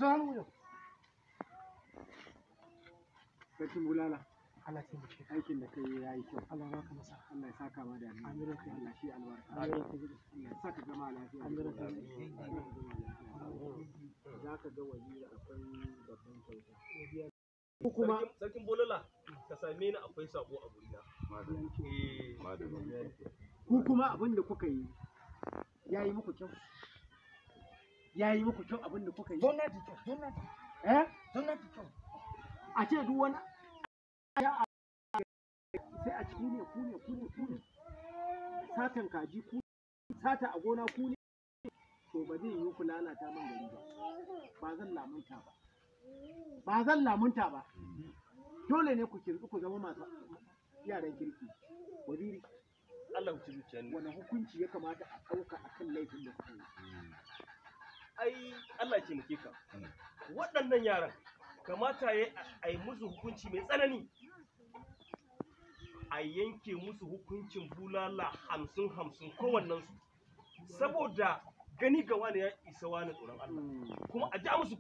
Zanu sarkin bulala. Allah ta mace Aikin da kai yayi kyau. Allah ya baka masa. Allah ya saka ma da alheri. Amin. Allah shi albarka. Amin. Allah ya saka gama lafiya. Amin. Za ka ga waziri akwai babban kyauta. Ko kuma sarkin bolala ka same ni akwai sako a gurina. Ku kuma abin da kuka yi yayi muku kyau. Yayi muku kyau abin da kuka yi. don na ji kyau, don na ji. Don na ji kyau. A ce duk wani sai a ciki ne ku ne satan kaji ku sata a gona ku ne to ba zai yi ku lalata man gari ba ba zan lamunta ba dole ne ku kirki ku zama masu yaran kirki. Waziri Allah ku ci zuciya ni. wani hukunci ya kamata a ɗauka akan laifin da kuka yi? Ai Allah ya taimake ka. Waɗannan yaran kamata ya yi musu hukunci mai tsanani. A yanke musu hukuncin bulala 50-50 kowannensu saboda gani ga wani ya isa wani tsoron Allah kuma a ja musu